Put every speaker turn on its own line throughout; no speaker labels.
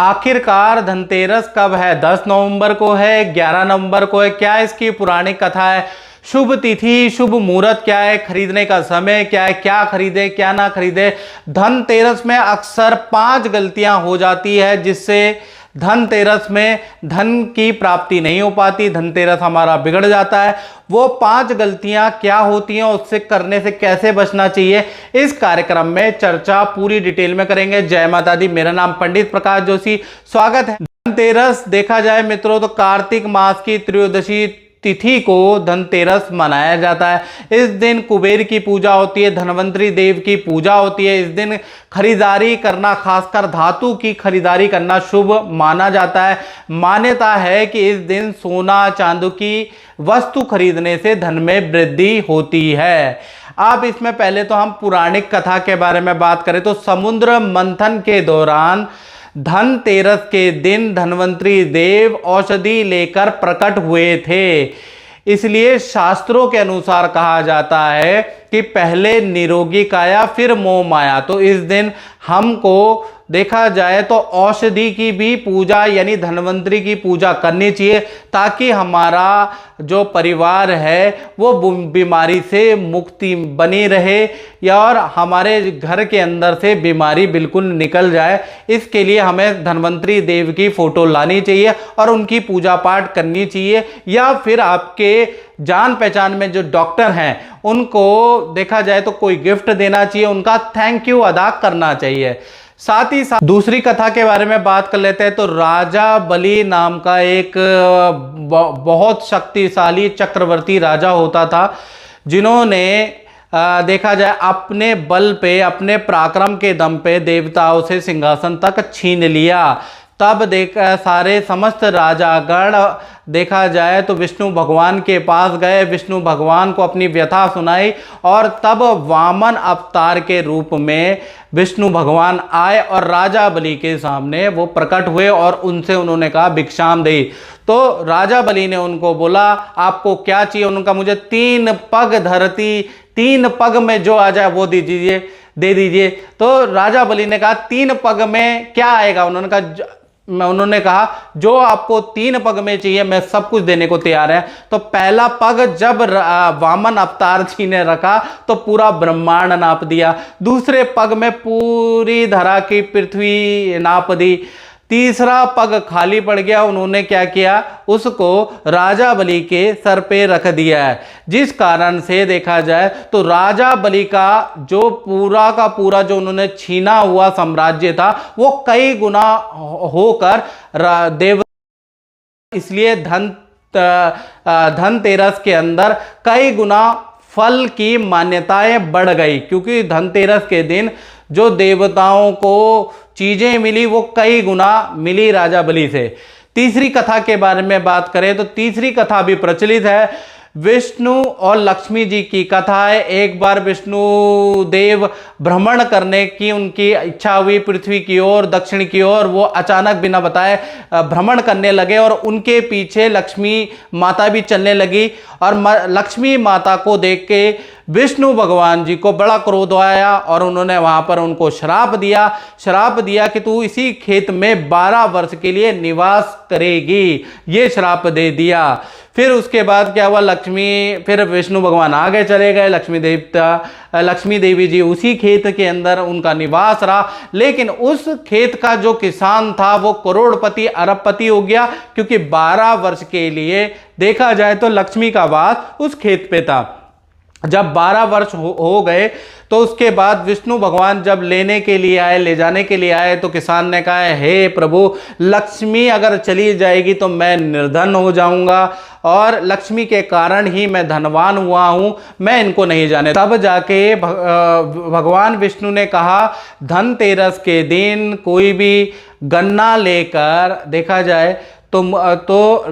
आखिरकार धनतेरस कब है? 10 नवंबर को है, 11 नवंबर को है? क्या इसकी पौराणिक कथा है? शुभ तिथि, शुभ मुहूर्त क्या है? खरीदने का समय क्या है? क्या खरीदे, क्या ना खरीदे? धनतेरस में अक्सर 5 गलतियां हो जाती है जिससे धनतेरस में धन की प्राप्ति नहीं हो पाती, धनतेरस हमारा बिगड़ जाता है। वो 5 गलतियां क्या होती हैं, उससे करने से कैसे बचना चाहिए, इस कार्यक्रम में चर्चा पूरी डिटेल में करेंगे। जय माता दी। मेरा नाम पंडित प्रकाश जोशी, स्वागत है। धनतेरस देखा जाए मित्रों तो कार्तिक मास की त्रयोदशी तिथि को धनतेरस मनाया जाता है। इस दिन कुबेर की पूजा होती है, धनवंतरी देव की पूजा होती है। इस दिन खरीदारी करना, खासकर धातु की खरीदारी करना शुभ माना जाता है। मान्यता है कि इस दिन सोना चांदी की वस्तु खरीदने से धन में वृद्धि होती है। अब इसमें पहले तो हम पौराणिक कथा के बारे में बात करें तो समुद्र मंथन के दौरान धनतेरस के दिन धनवंतरी देव औषधि लेकर प्रकट हुए थे। इसलिए शास्त्रों के अनुसार कहा जाता है कि पहले निरोगी काया फिर मोह माया। तो इस दिन हमको देखा जाए तो औषधि की भी पूजा यानी धनवंतरी की पूजा करनी चाहिए ताकि हमारा जो परिवार है वो बीमारी से मुक्ति बनी रहे या और हमारे घर के अंदर से बीमारी बिल्कुल निकल जाए। इसके लिए हमें धनवंतरी देव की फोटो लानी चाहिए और उनकी पूजा पाठ करनी चाहिए, या फिर आपके जान पहचान में जो डॉक्टर हैं उनको देखा जाए तो कोई गिफ्ट देना चाहिए, उनका थैंक यू अदा करना चाहिए। साथ ही साथ दूसरी कथा के बारे में बात कर लेते हैं तो राजा बलि नाम का एक बहुत शक्तिशाली चक्रवर्ती राजा होता था, जिन्होंने देखा जाए अपने बल पे, अपने पराक्रम के दम पे देवताओं से सिंहासन तक छीन लिया। तब सारे समस्त राजागण देखा जाए तो विष्णु भगवान के पास गए, विष्णु भगवान को अपनी व्यथा सुनाई और तब वामन अवतार के रूप में विष्णु भगवान आए और राजा बलि के सामने वो प्रकट हुए और उनसे उन्होंने कहा भिक्षाम दे। तो राजा बलि ने उनको बोला आपको क्या चाहिए? उनका मुझे 3 पग धरती, 3 पग में जो आ जाए वो दे दीजिए। तो राजा बलि ने कहा 3 पग में क्या आएगा? उन्होंने कहा जो आपको 3 पग में चाहिए मैं सब कुछ देने को तैयार है। तो पहला पग जब वामन अवतार जी ने रखा तो पूरा ब्रह्मांड नाप दिया। दूसरे पग में पूरी धरा की पृथ्वी नाप दी। तीसरा पग खाली पड़ गया। उन्होंने क्या किया? उसको राजा बलि के सर पे रख दिया है, जिस कारण से देखा जाए तो राजा बलि का जो पूरा का पूरा जो उन्होंने छीना हुआ साम्राज्य था वो कई गुना होकर देव, इसलिए धनतेरस के अंदर कई गुना फल की मान्यताएं बढ़ गई, क्योंकि धनतेरस के दिन जो देवताओं को चीजें मिली वो कई गुना मिली राजा बलि से। तीसरी कथा के बारे में बात करें तो तीसरी कथा भी प्रचलित है। विष्णु और लक्ष्मी जी की कथा है। एक बार विष्णु देव भ्रमण करने की उनकी इच्छा हुई पृथ्वी की ओर, दक्षिण की ओर। वो अचानक बिना बताए भ्रमण करने लगे और उनके पीछे लक्ष्मी माता भी चलने लगी और लक्ष्मी माता को देख के विष्णु भगवान जी को बड़ा क्रोध आया और उन्होंने वहां पर उनको श्राप दिया कि तू इसी खेत में 12 वर्ष के लिए निवास करेगी। ये श्राप दे दिया। फिर उसके बाद क्या हुआ? फिर विष्णु भगवान आगे चले गए। लक्ष्मी देवी जी उसी खेत के अंदर उनका निवास रहा, लेकिन उस खेत का जो किसान था वो करोड़पति अरबपति हो गया, क्योंकि 12 वर्ष के लिए देखा जाए तो लक्ष्मी का वास उस खेत पे था। जब 12 वर्ष हो गए तो उसके बाद विष्णु भगवान जब ले जाने के लिए आए तो किसान ने कहा हे प्रभु, लक्ष्मी अगर चली जाएगी तो मैं निर्धन हो जाऊंगा और लक्ष्मी के कारण ही मैं धनवान हुआ हूं, मैं इनको नहीं जाने। तब जाके भगवान विष्णु ने कहा धनतेरस के दिन कोई भी गन्ना लेकर देखा जाए तो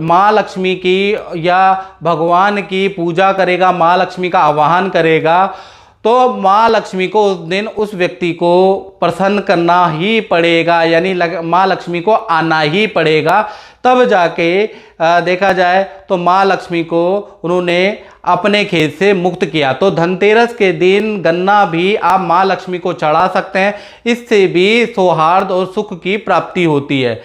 माँ लक्ष्मी की या भगवान की पूजा करेगा, माँ लक्ष्मी का आवाहन करेगा तो माँ लक्ष्मी को उस दिन उस व्यक्ति को प्रसन्न करना ही पड़ेगा, यानी माँ लक्ष्मी को आना ही पड़ेगा, तब जाके देखा जाए तो माँ लक्ष्मी को उन्होंने अपने खेत से मुक्त किया। तो धनतेरस के दिन गन्ना भी आप माँ लक्ष्मी को चढ़ा सकते हैं, इससे भी सौहार्द और सुख की प्राप्ति होती है।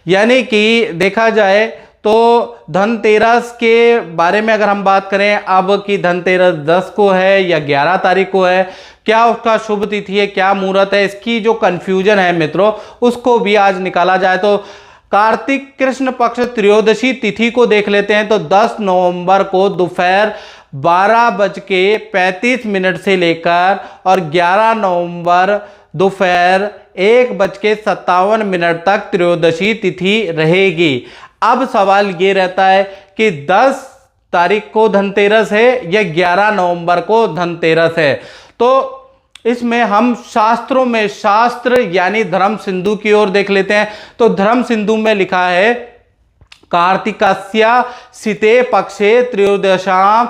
यानी कि देखा जाए तो धनतेरस के बारे में अगर हम बात करें अब कि धनतेरस 10 को है या 11 तारीख को है, क्या उसका शुभ तिथि है, क्या मुहूर्त है, इसकी जो कन्फ्यूजन है मित्रों उसको भी आज निकाला जाए। तो कार्तिक कृष्ण पक्ष त्रयोदशी तिथि को देख लेते हैं। तो 10 नवंबर को दोपहर 12:35 से लेकर और 11 नवंबर दोपहर 1:57 तक त्रयोदशी तिथि रहेगी। अब सवाल ये रहता है कि 10 तारीख को धनतेरस है या 11 नवंबर को धनतेरस है। तो इसमें हम शास्त्रों में, शास्त्र यानी धर्म सिंधु की ओर देख लेते हैं। तो धर्म सिंधु में लिखा है कार्तिकस्य सिते पक्षे त्रयोदशाम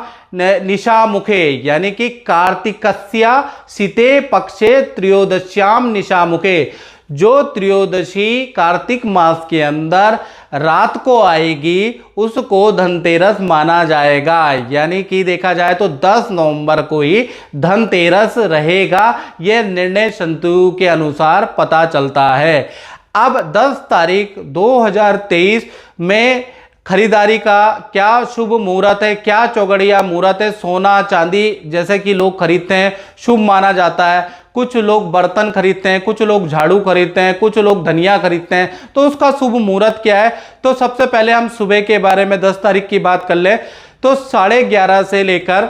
निशामुखे, यानी कि कार्तिकस्य सिते पक्षे त्रयोदश्याम निशामुखे, जो त्रयोदशी कार्तिक मास के अंदर रात को आएगी उसको धनतेरस माना जाएगा। यानी कि देखा जाए तो 10 नवंबर को ही धनतेरस रहेगा, यह निर्णय संतु के अनुसार पता चलता है। अब 10 तारीख 2023 में खरीदारी का क्या शुभ मुहूर्त है, क्या चौगड़िया मुहूर्त है। सोना चांदी जैसे कि लोग खरीदते हैं शुभ माना जाता है, कुछ लोग बर्तन खरीदते हैं, कुछ लोग झाड़ू खरीदते हैं, कुछ लोग धनिया खरीदते हैं, तो उसका शुभ मुहूर्त क्या है। तो सबसे पहले हम सुबह के बारे में 10 तारीख की बात कर लें। तो 11:30 से लेकर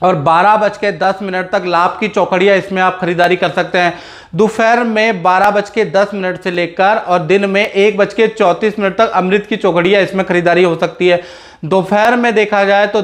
और 12:10 तक लाभ की चौकड़ियाँ इसमें आप खरीदारी कर सकते हैं। दोपहर में 12:10 से लेकर और दिन में 1:34 तक अमृत की चौकड़ियाँ इसमें खरीदारी हो सकती है। दोपहर में देखा जाए तो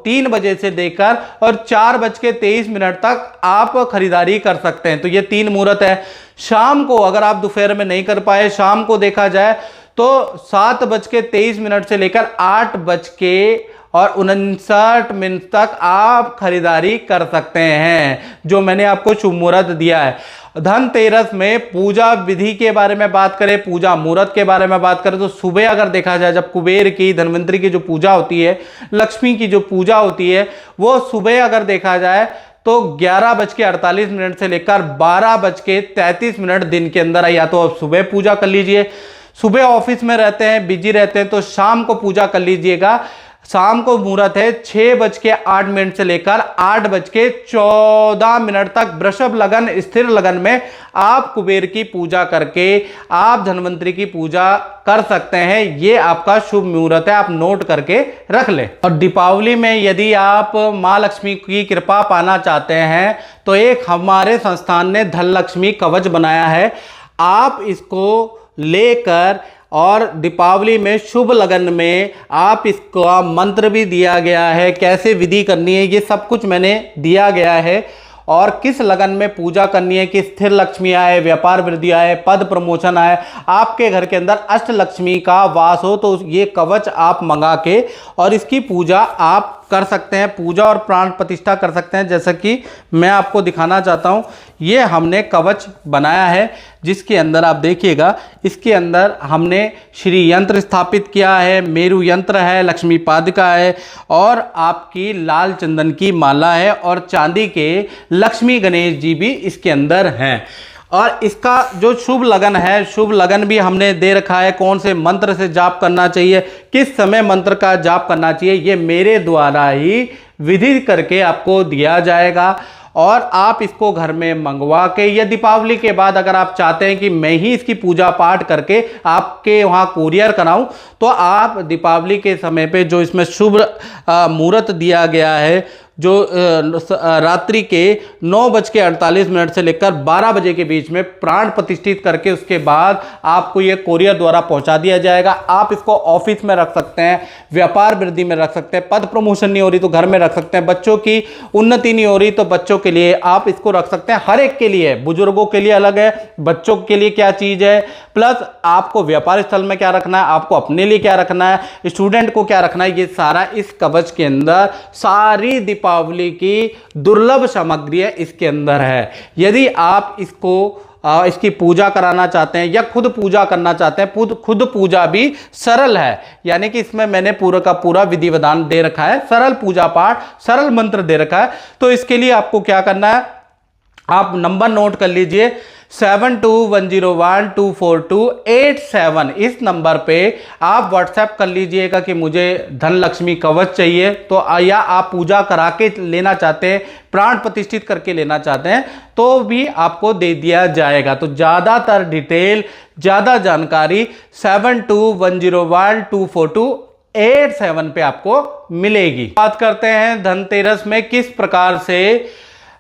3 बजे से लेकर और 4:23 तक आप खरीदारी कर सकते हैं। तो ये 3 मुहूर्त है। शाम को अगर आप दोपहर में नहीं कर पाए, शाम को देखा जाए तो 7:23 से लेकर 8:59 तक आप खरीदारी कर सकते हैं, जो मैंने आपको शुभ मुहूर्त दिया है। धनतेरस में पूजा विधि के बारे में बात करें, पूजा मुहूर्त के बारे में बात करें तो सुबह अगर देखा जाए जब कुबेर की, धन्वंतरी की जो पूजा होती है, लक्ष्मी की जो पूजा होती है, वो सुबह अगर देखा जाए तो 11:48 से लेकर 12:33 दिन के अंदर, या तो आप सुबह पूजा कर लीजिए, सुबह ऑफिस में रहते हैं, बिजी रहते हैं तो शाम को पूजा कर लीजिएगा। शाम को मुहूर्त है 6:08 से लेकर 8:14 तक। वृषभ लगन, स्थिर लगन में आप कुबेर की पूजा करके आप धन्वंतरी की पूजा कर सकते हैं। ये आपका शुभ मुहूर्त है, आप नोट करके रख लें। और दीपावली में यदि आप माँ लक्ष्मी की कृपा पाना चाहते हैं तो एक हमारे संस्थान ने धन लक्ष्मी कवच बनाया है, आप इसको लेकर और दीपावली में शुभ लगन में आप इसका मंत्र भी दिया गया है, कैसे विधि करनी है ये सब कुछ मैंने दिया गया है, और किस लगन में पूजा करनी है कि स्थिर लक्ष्मी आए, व्यापार वृद्धि आए, पद प्रमोशन आए, आपके घर के अंदर अष्ट लक्ष्मी का वास हो, तो ये कवच आप मंगा के और इसकी पूजा आप कर सकते हैं, पूजा और प्राण प्रतिष्ठा कर सकते हैं। जैसा कि मैं आपको दिखाना चाहता हूँ, ये हमने कवच बनाया है जिसके अंदर आप देखिएगा, इसके अंदर हमने श्री यंत्र स्थापित किया है, मेरु यंत्र है, लक्ष्मी पादिका है और आपकी लाल चंदन की माला है और चांदी के लक्ष्मी गणेश जी भी इसके अंदर हैं। और इसका जो शुभ लगन है, शुभ लगन भी हमने दे रखा है, कौन से मंत्र से जाप करना चाहिए, किस समय मंत्र का जाप करना चाहिए, ये मेरे द्वारा ही विधि करके आपको दिया जाएगा। और आप इसको घर में मंगवा के, या दीपावली के बाद अगर आप चाहते हैं कि मैं ही इसकी पूजा पाठ करके आपके वहाँ कुरियर कराऊं, तो आप दीपावली के समय पे जो इसमें शुभ मुहूर्त दिया गया है, जो रात्रि के 9:48 से लेकर 12 बजे के बीच में प्राण प्रतिष्ठित करके उसके बाद आपको ये कोरियर द्वारा पहुंचा दिया जाएगा। आप इसको ऑफिस में रख सकते हैं, व्यापार वृद्धि में रख सकते हैं, पद प्रमोशन नहीं हो रही तो घर में रख सकते हैं, बच्चों की उन्नति नहीं हो रही तो बच्चों के लिए आप इसको रख सकते हैं। हर एक के लिए, बुजुर्गों के लिए अलग है, बच्चों के लिए क्या चीज़ है, प्लस आपको व्यापार स्थल में क्या रखना है, आपको अपने लिए क्या रखना है, स्टूडेंट को क्या रखना है, ये सारा इस कवच के अंदर सारी
दीपावली की दुर्लभ सामग्री इसके अंदर है। यदि आप इसकी पूजा कराना चाहते हैं या खुद पूजा करना चाहते हैं, खुद पूजा भी सरल है, यानी कि इसमें मैंने पूरा का पूरा विधि विधान दे रखा है, सरल पूजा पाठ, सरल मंत्र दे रखा है। तो इसके लिए आपको क्या करना है, आप नंबर नोट कर लीजिए 7210124287। इस नंबर पे आप व्हाट्सएप कर लीजिएगा कि मुझे धन लक्ष्मी कवच चाहिए, तो या आप पूजा करा के लेना चाहते हैं, प्राण प्रतिष्ठित करके लेना चाहते हैं, तो भी आपको दे दिया जाएगा। तो ज़्यादातर डिटेल, ज़्यादा जानकारी 7210124287 पे आपको मिलेगी। बात करते हैं धनतेरस में किस प्रकार से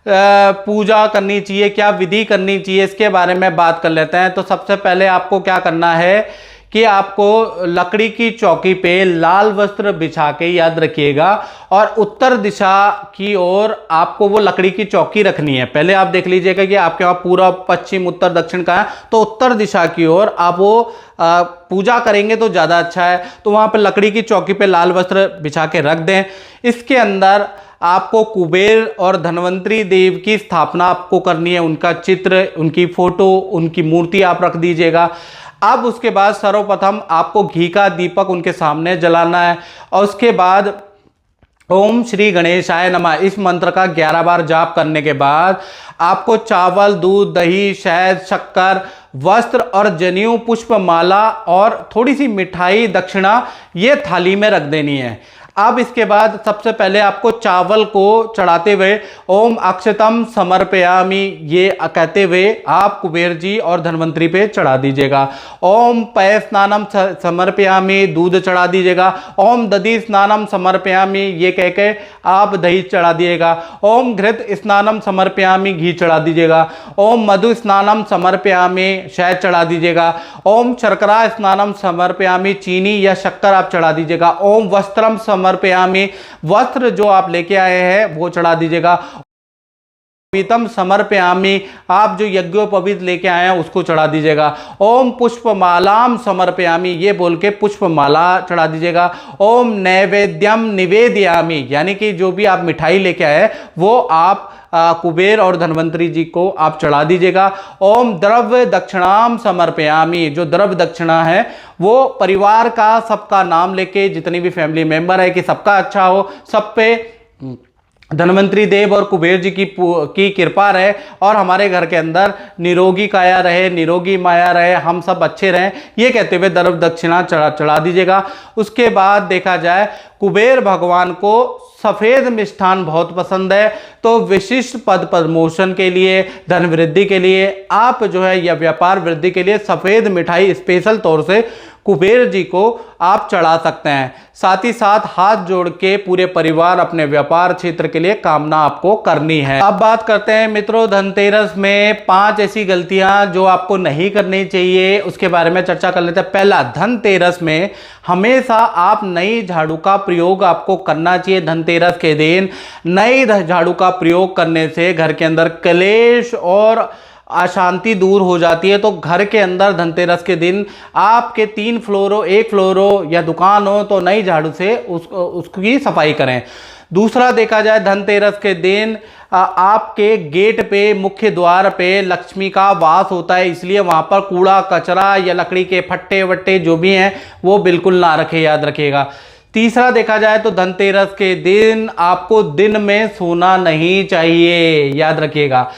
पूजा करनी चाहिए, क्या विधि करनी चाहिए, इसके बारे में बात कर लेते हैं। तो सबसे पहले आपको क्या करना है कि आपको लकड़ी की चौकी पे लाल वस्त्र बिछा के, याद रखिएगा, और उत्तर दिशा की ओर आपको वो लकड़ी की चौकी रखनी है। पहले आप देख लीजिएगा कि आपके वहाँ पूरा पश्चिम उत्तर दक्षिण का है, तो उत्तर दिशा की ओर आप वो पूजा करेंगे तो ज़्यादा अच्छा है। तो वहाँ पर लकड़ी की चौकी पे लाल वस्त्र बिछा के रख दें। इसके अंदर आपको कुबेर और धनवंतरी देव की स्थापना आपको करनी है, उनका चित्र, उनकी फोटो, उनकी मूर्ति आप रख दीजिएगा। अब उसके बाद सर्वप्रथम आपको घी का दीपक उनके सामने जलाना है, और उसके बाद ओम श्री गणेशाय नमः इस मंत्र का 11 बार जाप करने के बाद आपको चावल, दूध, दही, शहद, शक्कर, वस्त्र और जनेऊ, पुष्प माला और थोड़ी सी मिठाई दक्षिणा ये थाली में रख देनी है। अब इसके बाद सबसे पहले आपको चावल को चढ़ाते हुए ओम अक्षतम समर्पयामि ये कहते हुए आप कुबेर जी और धनवंतरी पे चढ़ा दीजिएगा। ओम पय स्नानम समर्पयामि दूध चढ़ा दीजिएगा। ओम दधि स्नानम समर्पयामि ये कह के आप दही चढ़ा दीजिएगा। ओम घृत स्नानम समर्पयामि घी चढ़ा दीजिएगा। ओम मधु स्नानम समर्पयामि शहद चढ़ा दीजिएगा। ओम शर्करा स्नानम समर्पयामि चीनी या शक्कर आप चढ़ा दीजिएगा। ओम वस्त्रम समर्पयामि वस्त्र जो आप लेके आए हैं वो चढ़ा दीजिएगा। पीतम समर्पयामि आप जो यज्ञोपवीत लेके आए हैं उसको चढ़ा दीजिएगा। ओम पुष्पमालाम समर्पयामि ये बोल के पुष्पमाला चढ़ा दीजिएगा। ओम नैवेद्यम निवेदयामि यानी कि जो भी आप मिठाई लेके आए वो आप कुबेर और धनवंतरी जी को आप चढ़ा दीजिएगा। ओम द्रव्य दक्षिणाम समर्पयामि जो द्रव्य दक्षिणा है वो परिवार का सबका नाम लेके, जितनी भी फैमिली मेंबर है कि सबका अच्छा हो, सब पे धनवंतरी देव और कुबेर जी की कृपा रहे और हमारे घर के अंदर निरोगी काया रहे, निरोगी माया रहे, हम सब अच्छे रहें, ये कहते हुए द्रव्य दक्षिणा चढ़ा दीजिएगा। उसके बाद देखा जाए कुबेर भगवान को सफ़ेद मिष्ठान बहुत पसंद है, तो विशिष्ट पद प्रमोशन के लिए, धन वृद्धि के लिए आप जो है या व्यापार वृद्धि के लिए सफ़ेद मिठाई स्पेशल तौर से कुबेर जी को आप चढ़ा सकते हैं। साथ ही साथ हाथ जोड़ के पूरे परिवार अपने व्यापार क्षेत्र के लिए कामना आपको करनी है। अब बात करते हैं मित्रों धनतेरस में 5 ऐसी गलतियां जो आपको नहीं करनी चाहिए, उसके बारे में चर्चा कर लेते हैं। पहला, धनतेरस में हमेशा आप नई झाड़ू का प्रयोग आपको करना चाहिए। धनतेरस के दिन नई झाड़ू का प्रयोग करने से घर के अंदर क्लेश और अशांति दूर हो जाती है। तो घर के अंदर धनतेरस के दिन आपके 3 फ्लोर हो, 1 फ्लोर हो या दुकान हो तो नई झाड़ू से उसकी सफाई करें। दूसरा, देखा जाए धनतेरस के दिन आपके गेट पे, मुख्य द्वार पे लक्ष्मी का वास होता है, इसलिए वहां पर कूड़ा कचरा या लकड़ी के फट्टे वट्टे जो भी हैं वो बिल्कुल ना रखें, याद रखिएगा। तीसरा, देखा जाए तो धनतेरस के दिन आपको दिन में सोना नहीं चाहिए, याद रखिएगा।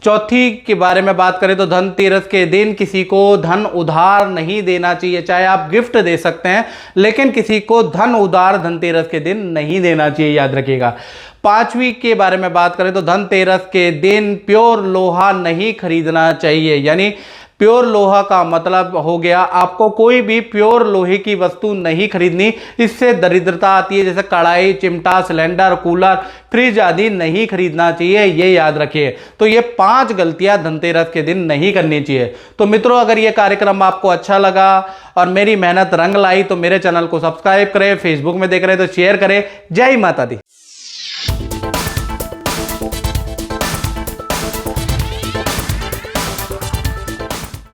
चौथी के बारे में बात करें तो धनतेरस के दिन किसी को धन उधार नहीं देना चाहिए। चाहे आप गिफ्ट दे सकते हैं लेकिन किसी को धन उधार धनतेरस के दिन नहीं देना चाहिए, याद रखिएगा। 5वीं के बारे में बात करें तो धनतेरस के दिन प्योर लोहा नहीं खरीदना चाहिए। यानी प्योर लोहा का मतलब हो गया आपको कोई भी प्योर लोहे की वस्तु नहीं खरीदनी, इससे दरिद्रता आती है। जैसे कढ़ाई, चिमटा, सिलेंडर, कूलर, फ्रिज आदि नहीं खरीदना चाहिए, ये याद रखिए। तो ये 5 गलतियां धनतेरस के दिन नहीं करनी चाहिए। तो मित्रों, अगर ये कार्यक्रम आपको अच्छा लगा और मेरी मेहनत रंग लाई तो मेरे चैनल को सब्सक्राइब करें, फेसबुक में देख रहे हैं तो शेयर करें। जय माता दी।